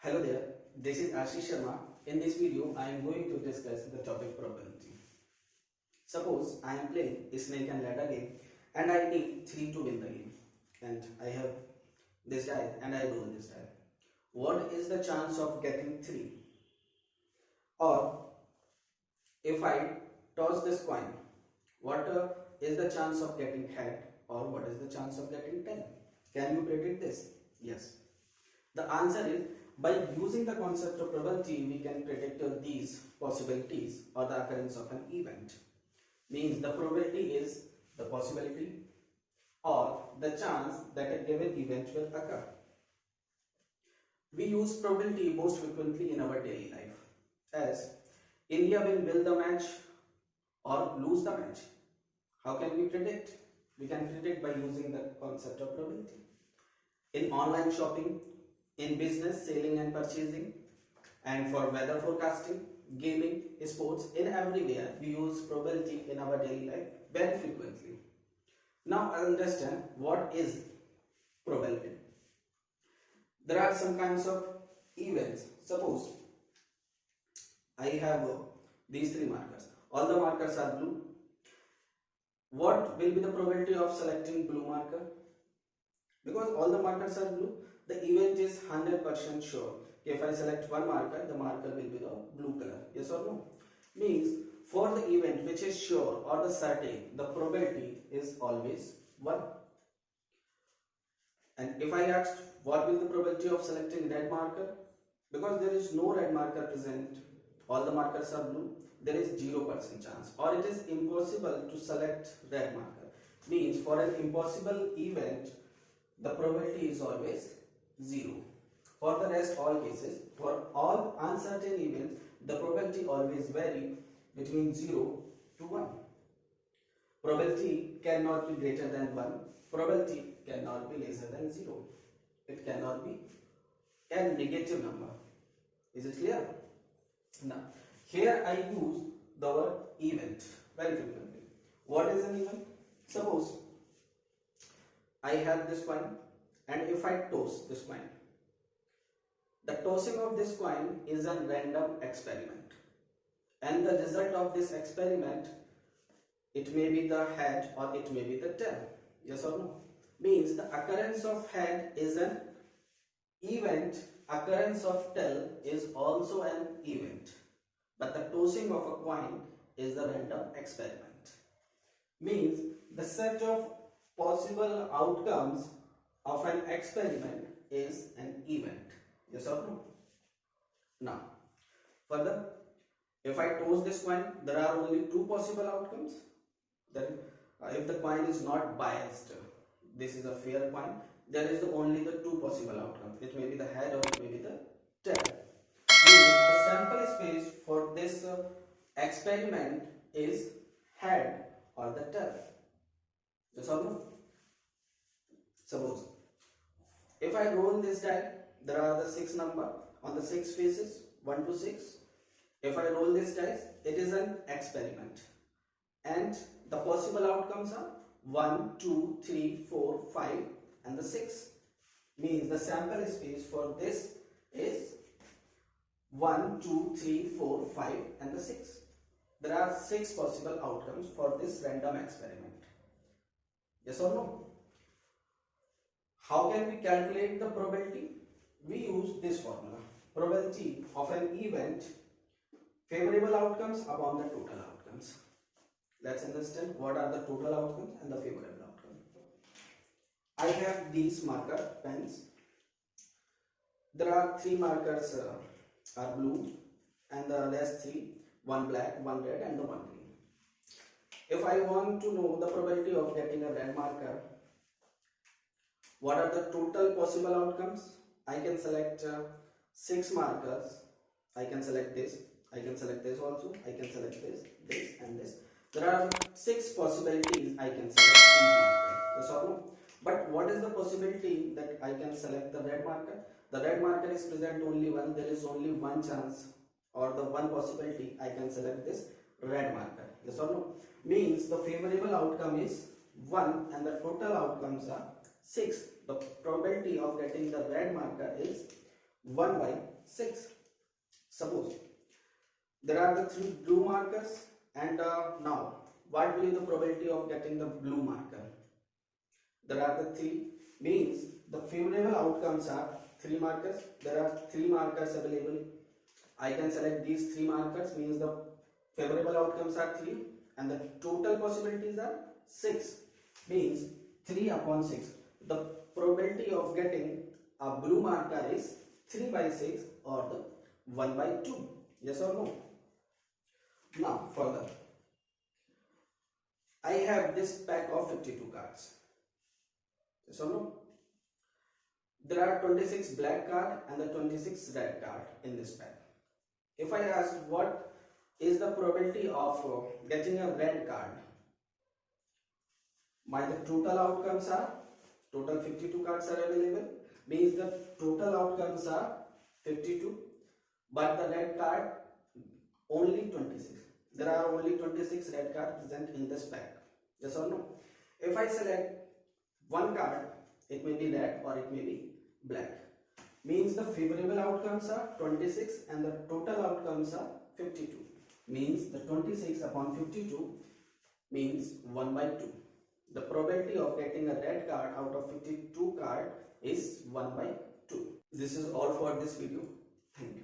Hello there, this is Ashish Sharma. In this video, I am going to discuss the topic probability. Suppose I am playing a snake and ladder game and I need 3 to win the game. And I have this die and I roll this die. What is the chance of getting 3? Or if I toss this coin, what is the chance of getting head or what is the chance of getting tail? Can you predict this? Yes. The answer is by using the concept of probability, we can predict these possibilities or the occurrence of an event. Means the probability is the possibility or the chance that a given event will occur. We use probability most frequently in our daily life, as India will win the match or lose the match. How can we predict? We can predict by using the concept of probability. In online shopping, in business, selling and purchasing, and for weather forecasting, gaming, sports, in everywhere we use probability in our daily life very frequently. Now understand what is probability. There are some kinds of events. Suppose I have these 3 markers. All the markers are blue. What will be the probability of selecting blue marker? Because all the markers are blue, the event is 100% sure. If I select one marker, the marker will be the blue color. Yes or no? Means for the event which is sure or the certain, the probability is always 1. And if I ask what will the probability of selecting red marker? Because there is no red marker present, all the markers are blue, there is 0% chance, or it is impossible to select red marker. Means for an impossible event, the probability is always 0. For the rest all cases, for all uncertain events, the probability always vary between 0 to 1. Probability cannot be greater than 1. Probability cannot be lesser than 0. It cannot be a negative number. Is it clear? Now, here I use the word event very frequently. What is an event? Suppose I have this coin and if I toss this coin, the tossing of this coin is a random experiment, and the result of this experiment, it may be the head or it may be the tail. Yes or no? Means the occurrence of head is an event, occurrence of tail is also an event, but the tossing of a coin is the random experiment. Means the set of possible outcomes of an experiment is an event. Yes or no? Now, further, if I toss this coin, there are only 2 possible outcomes. Then, if the coin is not biased, this is a fair coin, there is only the 2 possible outcomes. It may be the head or it may be the tail. The sample space for this experiment is head or the tail. Yes or no? Suppose if I roll this die, there are the 6 number on the 6 faces, 1 to 6. If I roll this dice, it is an experiment, and the possible outcomes are 1, 2, 3, 4, 5 and the 6. Means the sample space for this is 1, 2, 3, 4, 5 and the 6. There are 6 possible outcomes for this random experiment. Yes or no? How can we calculate the probability? We use this formula. Probability of an event, favorable outcomes upon the total outcomes. Let's understand what are the total outcomes and the favorable outcomes. I have these marker pens. There are 3 markers are blue and the rest 3, 1 black, 1 red and the 1 green. If I want to know the probability of getting a red marker, what are the total possible outcomes? I can select 6 markers. I can select this. I can select this also. I can select this and this. There are 6 possibilities I can select these markers. Yes or no? But what is the possibility that I can select the red marker? The red marker is present only one. There is only one chance or the one possibility I can select this red marker. Yes or no? Means the favorable outcome is 1 and the total outcomes are 6. The probability of getting the red marker is 1 by 6. Suppose there are the 3 blue markers, and now what will be the probability of getting the blue marker? There are the 3, means the favorable outcomes are 3 markers. There are 3 markers available. I can select these 3 markers, means the favorable outcomes are 3 and the total possibilities are 6, means 3 upon 6. The probability of getting a blue marker is 3 by 6 or the 1 by 2. Yes or no? Now further, I have this pack of 52 cards. Yes or no? There are 26 black card and the 26 red card in this pack. If I ask what is the probability of getting a red card, my the total outcomes are, total 52 cards are available, means the total outcomes are 52, but the red card only 26. There are only 26 red cards present in this pack. Yes or no? If I select one card, it may be red or it may be black, means the favorable outcomes are 26 and the total outcomes are 52, means the 26 upon 52 means 1 by 2. The probability of getting a red card out of 52 card is 1 by 2. This is all for this video. Thank you.